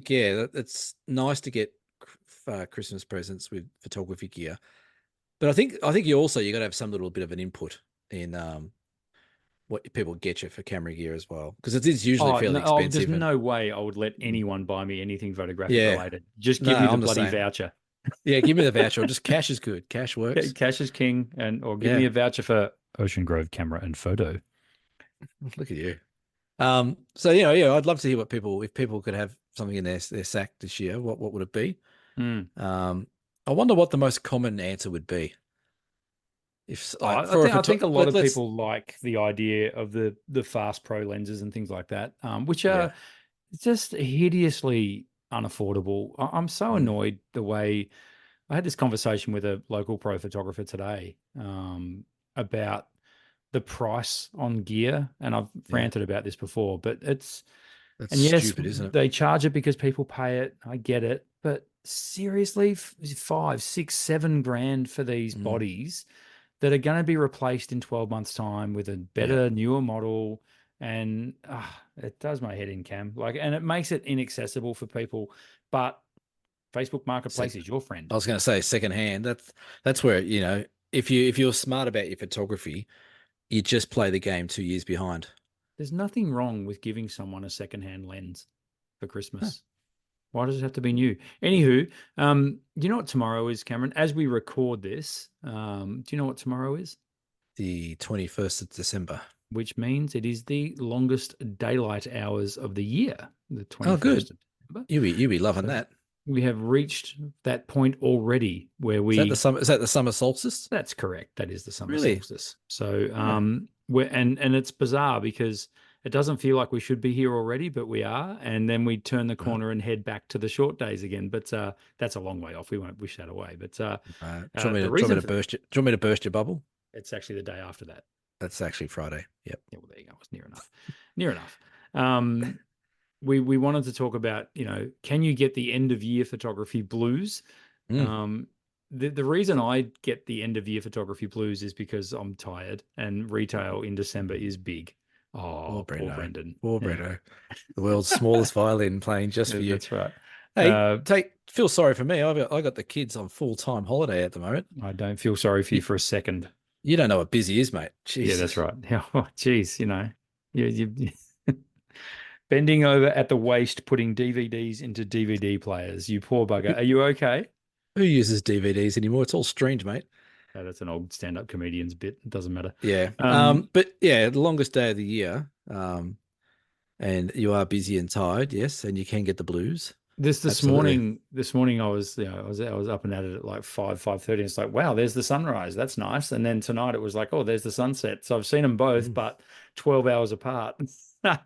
yeah, it's nice to get Christmas presents with photography gear. But I think you got to have some little bit of an input in what people get you for camera gear as well, because it is usually oh fairly no, oh, there's expensive. And no way I would let mm, anyone buy me anything photographic yeah, related. Just no, give me the I'm the bloody same. voucher. Yeah, give me the voucher. Or just cash is good. Cash works. Cash is king, or give me Yeah, a voucher for Ocean Grove camera and photo. look at you. So yeah, I'd love to hear if people could have something in their sack this year, what would it be? Mm. I wonder what the most common answer would be. If Oh, like I for a think I photo, think a lot of let's people like the idea of the fast pro lenses and things like that, which yeah. are just hideously unaffordable. I'm so Mm, annoyed the way I had this conversation with a local pro photographer today, about the price on gear, and I've ranted about this before, but that's yes, stupid, isn't it? they charge it because people pay it. I get it, but seriously, 5, 6, 7 grand for these bodies that are going to be replaced in 12 months' time with a better, newer model. And it does my head in, Cam. And it makes it inaccessible for people. But Facebook Marketplace is your friend. I was going to say secondhand. That's where, if you're smart about your photography, you just play the game 2 years behind. There's nothing wrong with giving someone a secondhand lens for Christmas. Why does it have to be new? Anywho, you know what tomorrow is, Cameron? As we record this, do you know what tomorrow is? The 21st of December. Which means it is the longest daylight hours of the year, the 21st of December. You'll be loving that. We have reached that point already where Is that the summer solstice? That's correct. That is the summer solstice. So and it's bizarre because it doesn't feel like we should be here already, but we are. And then we turn the corner and head back to the short days again. But that's a long way off. We won't wish that away. But do you want me to burst your bubble? It's actually the day after that. That's actually Friday. Yep. Yeah, well, there you go. It's near enough. Near enough. We wanted to talk about, can you get the end of year photography blues? The reason I get the end of year photography blues is because I'm tired and retail in December is big. Oh, poor Brendan. Poor Brendo. The world's smallest violin playing just for you. That's right. Hey, feel sorry for me. I got the kids on full-time holiday at the moment. I don't feel sorry for you for a second. You don't know what busy is, mate. Jesus. Yeah, that's right. Oh, geez, you bending over at the waist, putting DVDs into DVD players. You poor bugger. Are you okay? Who uses DVDs anymore? It's all streamed, mate. Oh, that's an old stand-up comedian's bit. It doesn't matter. Yeah. But yeah, the longest day of the year. And you are busy and tired, yes, and you can get the blues. This morning I was up and at it at like 5:30. It's like, wow, there's the sunrise. That's nice. And then tonight it was like, oh, there's the sunset. So I've seen them both, but 12 hours apart.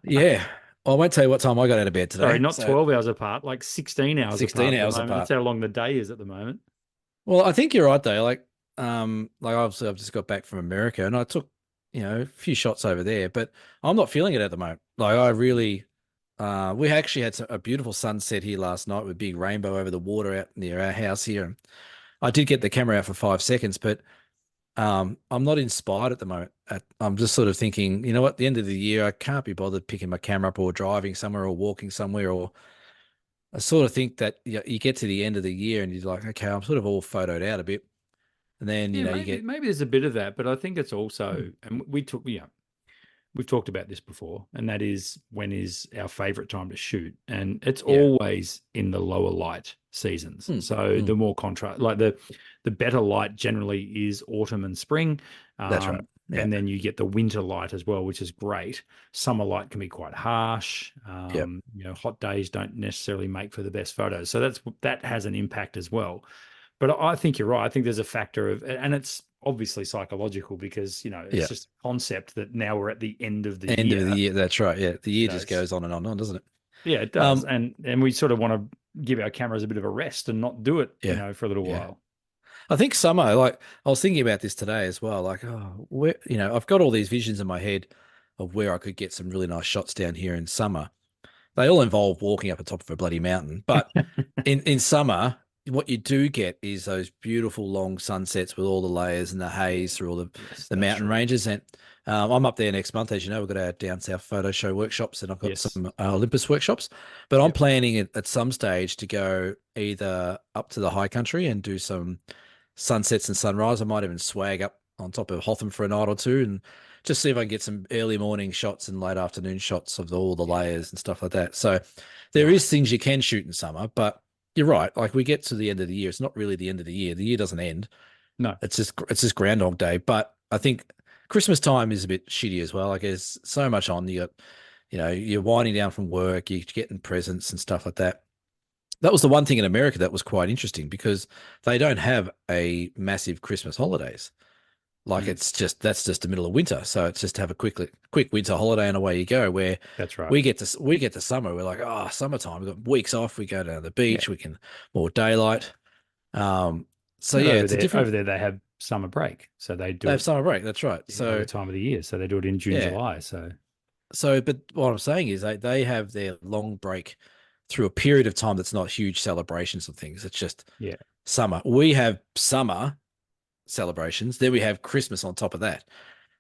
Yeah. I won't tell you what time I got out of bed today. Sorry, not 12 hours apart, like 16 hours 16 hours apart. That's how long the day is at the moment. Well, I think you're right though. Like obviously I've just got back from America and I took, a few shots over there, but I'm not feeling it at the moment. Like I really, we actually had a beautiful sunset here last night with a big rainbow over the water out near our house here. And I did get the camera out for 5 seconds, but I'm not inspired at the moment. I'm just sort of thinking, you know what, at the end of the year, I can't be bothered picking my camera up or driving somewhere or walking somewhere. Or I sort of think that you get to the end of the year and you're like, okay, I'm sort of all photoed out a bit. And then, maybe there's a bit of that, but I think it's also, and we've talked about this before, and that is when is our favorite time to shoot. And it's always in the lower light seasons. So the more contrast, like the better light generally is autumn and spring. That's right. Yeah. And then you get the winter light as well, which is great. Summer light can be quite harsh. Hot days don't necessarily make for the best photos. So that has an impact as well. But I think you're right. I think there's a factor of, and it's obviously psychological because, it's just a concept that now we're at the end of the year. End of the year. That's right. Yeah. The year just goes on and on, doesn't it? Yeah, it does. And we sort of want to give our cameras a bit of a rest and not do it, for a little while. I think summer, like I was thinking about this today as well. Like, I've got all these visions in my head of where I could get some really nice shots down here in summer. They all involve walking up the top of a bloody mountain. But in summer, what you do get is those beautiful long sunsets with all the layers and the haze through all the mountain ranges. And I'm up there next month. As you know, we've got our Down South photo show workshops and I've got some Olympus workshops. But I'm planning at some stage to go either up to the high country and do some sunsets and sunrise. I might even swag up on top of Hotham for a night or two and just see if I can get some early morning shots and late afternoon shots of all the layers and stuff like that. So there is things you can shoot in summer, but you're right. Like we get to the end of the year. It's not really the end of the year. The year doesn't end. No, it's just Groundhog Day. But I think Christmas time is a bit shitty as well. Like there's so much on. You're winding down from work. You're getting presents and stuff like that. That was the one thing in America that was quite interesting because they don't have a massive Christmas holidays. Like that's just the middle of winter. So it's just have a quick winter holiday and away you go. Where that's right. We get to summer. We're like, oh, summertime. We've got weeks off. We go down to the beach. We can more daylight. It's a different. Over there they have summer break, so they do They have it summer break. That's right. any other So time of the year. So they do it in June, yeah. July. So But what I'm saying is they have their long break through a period of time that's not huge celebrations and things. It's just yeah, summer. We have summer celebrations. Then we have Christmas on top of that.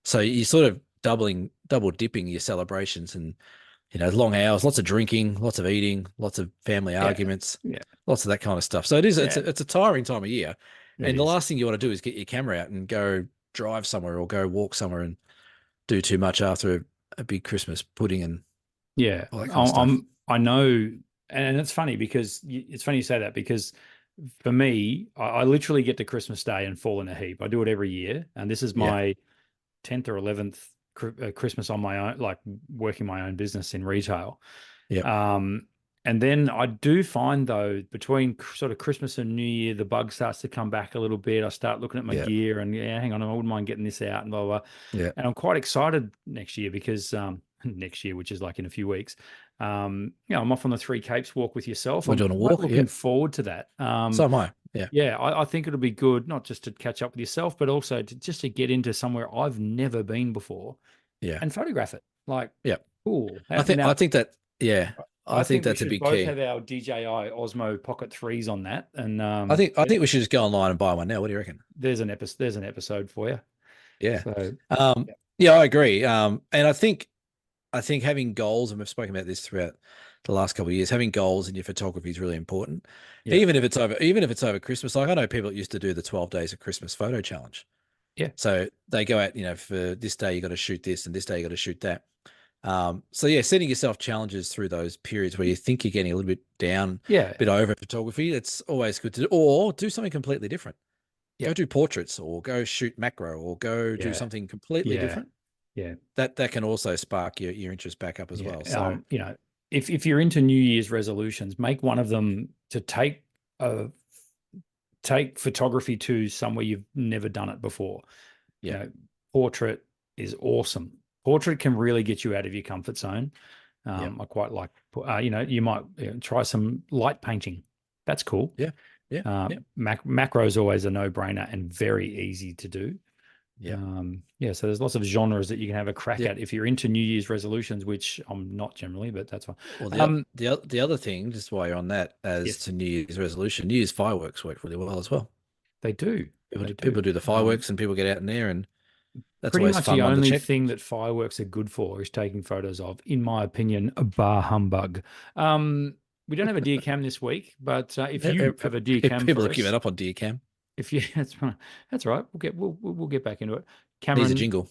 So you're sort of double dipping your celebrations, and long hours, lots of drinking, lots of eating, lots of family yeah, arguments, yeah, lots of that kind of stuff. So it's yeah. a tiring time of year. It And the is. last thing you want to do is get your camera out and go drive somewhere or go walk somewhere and do too much after a big Christmas pudding and Yeah, all that kind of stuff. I know, and it's funny because it's funny you say that because for me, I literally get to Christmas Day and fall in a heap. I do it every year, and this is Yeah. my 10th or 11th Christmas on my own, like working my own business in retail. Yeah. And then I do find though, between sort of Christmas and New Year, the bug starts to come back a little bit. I start looking at my Yeah. gear and hang on, I wouldn't mind getting this out and blah, blah, blah. Yeah. And I'm quite excited next year because next year, which is like in a few weeks, I'm off on the Three Capes walk with yourself. We're I'm doing a quite walk. looking Yeah. forward to that. So am I. Yeah. Yeah, I think it'll be good, not just to catch up with yourself, but also just to get into somewhere I've never been before Yeah. and photograph it. Like, Yeah. cool. I think that, yeah, I I think think we that's a should big both key. have our DJI Osmo Pocket 3s on that. And I think we should just go online and buy one now. What do you reckon? there's an episode for you. Yeah. So yeah. Yeah, I agree. And I think having goals, and we've spoken about this throughout the last couple of years, having goals in your photography is really important. Yeah. Even if it's over Christmas. Like I know people that used to do the 12 days of Christmas photo challenge. Yeah. So they go out, for this day you got to shoot this and this day you got to shoot that. So yeah, setting yourself challenges through those periods where you think you're getting a little bit down, Yeah. a bit over photography, it's always good to do, or do something completely different. Yeah. Go do portraits or go shoot macro or go do Yeah. something completely Yeah. different. Yeah. That can also spark your interest back up as well. So if you're into New Year's resolutions, make one of them to take photography to somewhere you've never done it before. Yeah. Portrait is awesome. Portrait can really get you out of your comfort zone. I quite like, you might try some light painting. That's cool. Yeah. Yeah. Macro is always a no-brainer and very easy to do. Yeah. So there's lots of genres that you can have a crack at if you're into New Year's resolutions, which I'm not generally, but that's fine. Well, the other thing, just while you're on that, to New Year's resolution, New Year's fireworks work really well as well. They do. People do the fireworks and people get out in there, and that's pretty always much fun the one to only check. thing that fireworks are good for is taking photos of, in my opinion, a bar humbug. We don't have a deer cam this week, but if you have a deer cam, people have given up on deer cam. If you, that's right. We'll get back into it. Needs a jingle.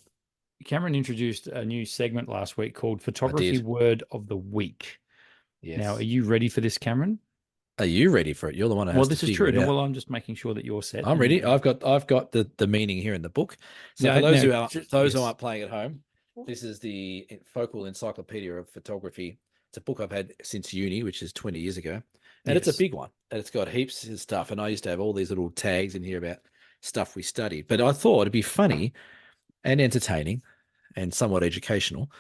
Cameron introduced a new segment last week called Photography Word of the Week. Yes. Now, are you ready for this, Cameron? Are you ready for it? You're the one who has to figure it out. Well, I'm just making sure that you're set. I'm ready. I've got the meaning here in the book. So for those who aren't playing at home, this is the Focal Encyclopedia of Photography. It's a book I've had since uni, which is 20 years ago. And it's a big one. And it's got heaps of stuff. And I used to have all these little tags in here about stuff we studied. But I thought it'd be funny and entertaining and somewhat educational.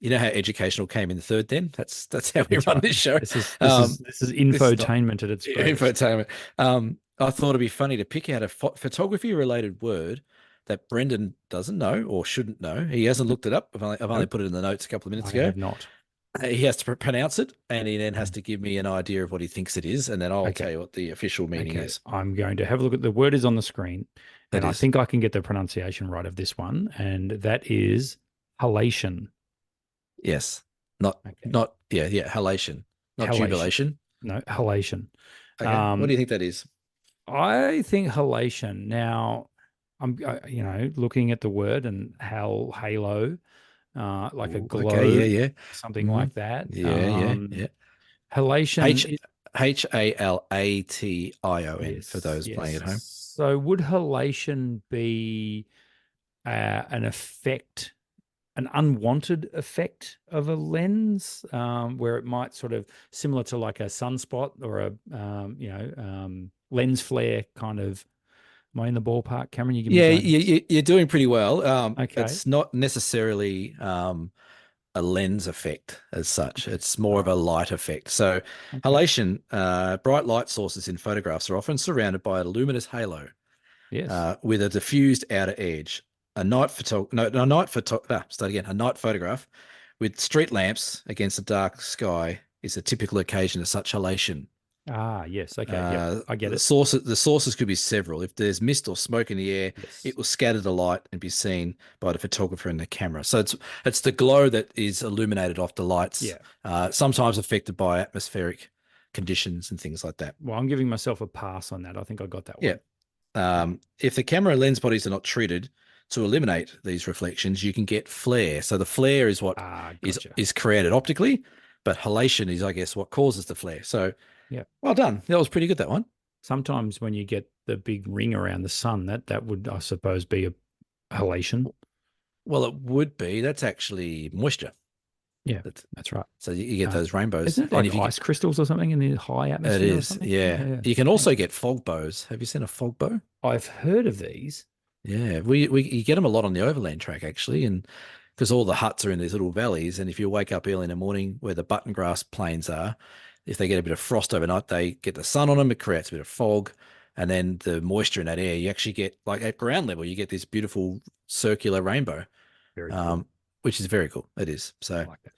You know how educational came in the third then? That's how we run this show. This is infotainment at its greatest. Infotainment. I thought it'd be funny to pick out a photography related word that Brendan doesn't know or shouldn't know. He hasn't looked it up. I've only put it in the notes a couple of minutes ago. I have not. He has to pronounce it, and he then has to give me an idea of what he thinks it is, and then I'll tell you what the official meaning is. I'm going to have a look at the word is on the screen, and I think I can get the pronunciation right of this one, and that is halation. Yes. Halation. Not jubilation. No, halation. Okay. What do you think that is? I think halation. Now, I'm looking at the word and halo, like a glow, something like that. Yeah. Halation. Halation for those playing at home. So would halation be an effect, an unwanted effect of a lens, where it might sort of similar to like a sunspot or a lens flare kind of? Am I in the ballpark, Cameron? You give me you're doing pretty well. Okay. It's not necessarily a lens effect as such. It's more of a light effect. So halation, bright light sources in photographs are often surrounded by a luminous halo. Yes. with a diffused outer edge. A night photo, no, a night photo, start again. A night photograph with street lamps against a dark sky is a typical occasion of such halation. Ah, yes. Okay. Yep. I get it. The sources could be several. If there's mist or smoke in the air, it Yes. will scatter the light and be seen by the photographer and the camera. So it's the glow that is illuminated off the lights, Yeah. sometimes affected by atmospheric conditions and things like that. Well, I'm giving myself a pass on that. I think I got that Yeah. one. If the camera lens bodies are not treated to eliminate these reflections, you can get flare. So the flare is what Gotcha. is created optically, but halation is, I guess, what causes the flare. So yeah, well done. That was pretty good, that one. Sometimes when you get the big ring around the sun, that would, I suppose, be a halation. Well, it would be. That's actually moisture. Yeah, that's right. So you get those rainbows. Isn't it like ice crystals or something in the high atmosphere? It or is, something? yeah. You can also get fog bows. Have you seen a fog bow? I've heard of these. Yeah, you get them a lot on the overland track actually, and because all the huts are in these little valleys, and if you wake up early in the morning where the button grass plains are, if they get a bit of frost overnight, they get the sun on them, it creates a bit of fog, and then the moisture in that air, you actually get, like at ground level, you get this beautiful circular rainbow, Very cool. which is very cool. It is. So I like that.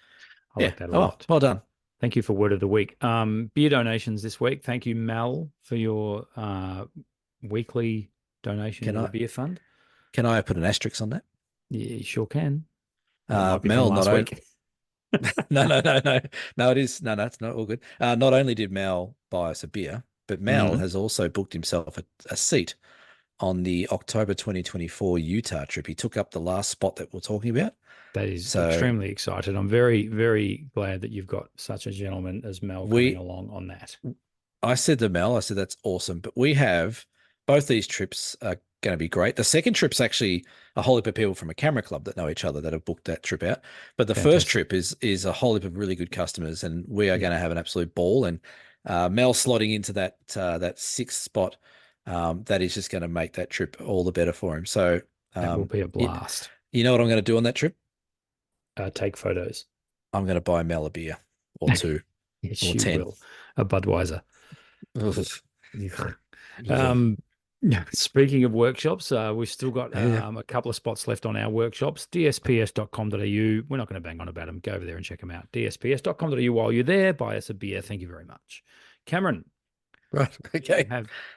I like that a Oh, lot. well done. Thank you for word of the week. Beer donations this week. Thank you, Mel, for your weekly donation to the beer fund. Can I put an asterisk on that? Yeah, you sure can. Mel, not only no, it is no, it's not all good. Not only did Mel buy us a beer, but Mel has also booked himself a seat on the October 2024 Utah trip. He took up the last spot that we're talking about. That is extremely excited. I'm very, very glad that you've got such a gentleman as Mel coming along on that. I said to Mel, that's awesome. But we have both these trips are going to be great. The second trip's actually a whole heap of people from a camera club that know each other that have booked that trip out. But the first trip is a whole heap of really good customers, and we are going to have an absolute ball. And Mel slotting into that sixth spot, that is just going to make that trip all the better for him. So that will be a blast. You know what I'm going to do on that trip? Take photos. I'm going to buy Mel a beer or two. Yes, or 10. Will. A Budweiser. Speaking of workshops, we've still got a couple of spots left on our workshops. dsps.com.au. We're not going to bang on about them. Go over there and check them out. dsps.com.au. While you're there, buy us a beer. Thank you very much. Cameron. Right. Okay.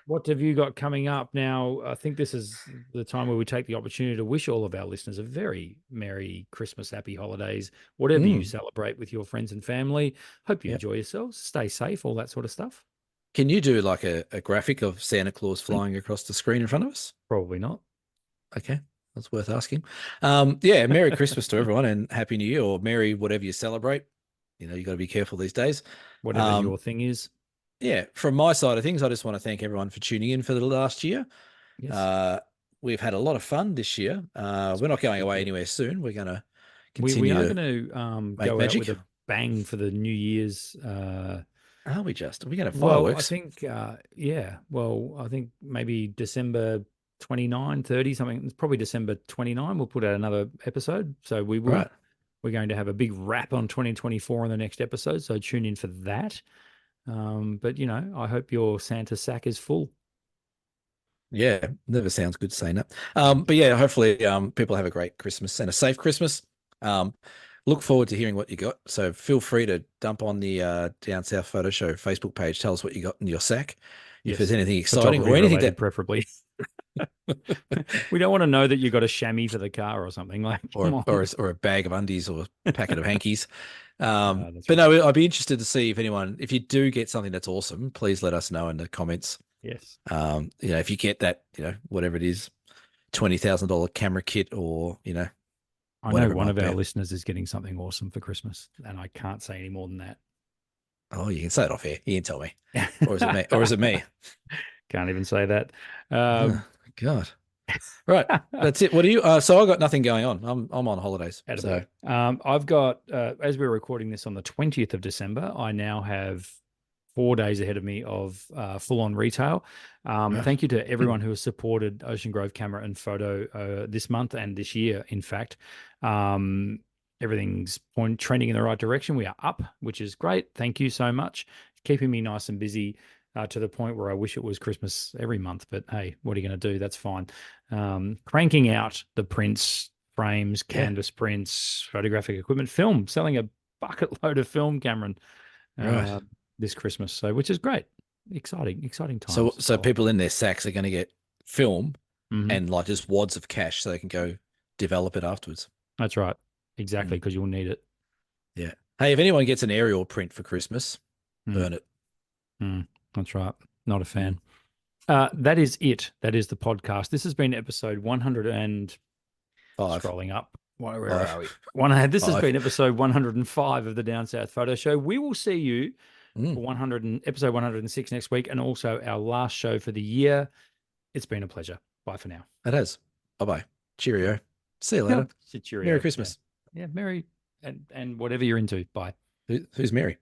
What have you got coming up now? I think this is the time where we take the opportunity to wish all of our listeners a very Merry Christmas, Happy Holidays, whatever you celebrate with your friends and family. Hope you enjoy yourselves. Stay safe, all that sort of stuff. Can you do like a graphic of Santa Claus flying across the screen in front of us? Probably not. Okay. That's worth asking. Merry Christmas to everyone and Happy New Year, or Merry whatever you celebrate. You know, you got to be careful these days. Whatever your thing is. Yeah, from my side of things, I just want to thank everyone for tuning in for the last year. Yes. We've had a lot of fun this year. We're not going away anywhere soon. We're going to continue. We are going to go magic. out with a bang for the New Year's. Are we just? Are we going to fireworks? Well, I think, Well, I think maybe December 29, 30, something. It's probably December 29. We'll put out another episode. So we will. Right. We're going to have a big wrap on 2024 in the next episode. So tune in for that. But I hope your Santa sack is full. Yeah, never sounds good saying that. But yeah, hopefully people have a great Christmas and a safe Christmas. Look forward to hearing what you got. So feel free to dump on the Down South Photo Show Facebook page. Tell us what you got in your sack. If there's anything exciting or anything that preferably. We don't want to know that you got a chamois for the car or something or a bag of undies or a packet of hankies. But no, I'd be interested to see if you do get something that's awesome, please let us know in the comments. Yes. If you get that, whatever it is, $20,000 camera kit or, I know one of our listeners is getting something awesome for Christmas, and I can't say any more than that. Oh, you can say it off here. You can tell me. Or is it me? Can't even say that. God. Right. That's it. What do you so I've got nothing going on. I'm on holidays. So I've got as we're recording this on the 20th of December, I now have 4 days ahead of me of full-on retail. Thank you to everyone who has supported Ocean Grove Camera and Photo this month and this year, in fact. Everything's trending in the right direction. We are up, which is great. Thank you so much. Keeping me nice and busy. to the point where I wish it was Christmas every month. But hey, what are you going to do? That's fine. Cranking out the prints, frames, canvas prints, photographic equipment, film, selling a bucket load of film, Cameron, this Christmas. So, which is great. Exciting times. So people in their sacks are going to get film and like just wads of cash so they can go develop it afterwards. That's right. Exactly, because you'll need it. Yeah. Hey, if anyone gets an aerial print for Christmas, burn it. That's right. Not a fan. That is it. That is the podcast. This has been episode 105. Scrolling up. Where are we? This has been episode 105 of the Down South Photo Show. We will see you for episode 106 next week, and also our last show for the year. It's been a pleasure. Bye for now. It has. Bye-bye. Cheerio. See you later. Cheerio. Merry Christmas. Yeah, Merry and whatever you're into. Bye. Who's Mary?